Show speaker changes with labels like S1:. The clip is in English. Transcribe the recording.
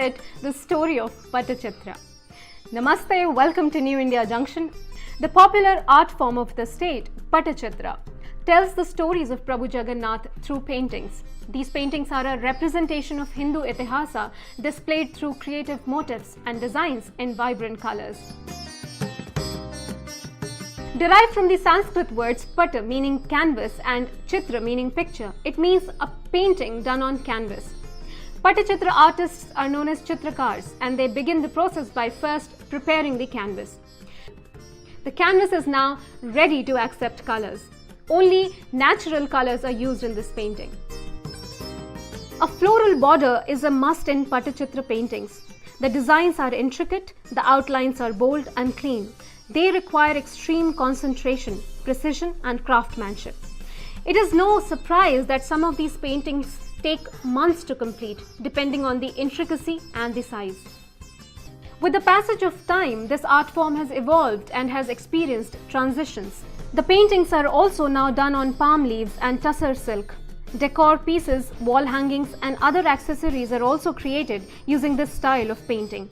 S1: it the story of Pattachitra. Namaste, welcome to New India Junction. The popular art form of the state, Pattachitra, tells the stories of Prabhu Jagannath through paintings. These paintings are a representation of Hindu Itihasa displayed through creative motifs and designs in vibrant colors. Derived from the Sanskrit words patta meaning canvas and chitra meaning picture, it means a painting done on canvas. Pattachitra artists are known as chitrakars, and they begin the process by first preparing the canvas. The canvas is now ready to accept colors. Only natural colors are used in this painting. A floral border is a must in Pattachitra paintings. The designs are intricate, the outlines are bold and clean. They require extreme concentration, precision and craftsmanship. It is no surprise that some of these paintings take months to complete, depending on the intricacy and the size. With the passage of time, this art form has evolved and has experienced transitions. The paintings are also now done on palm leaves and tussar silk. Decor pieces, wall hangings and other accessories are also created using this style of painting.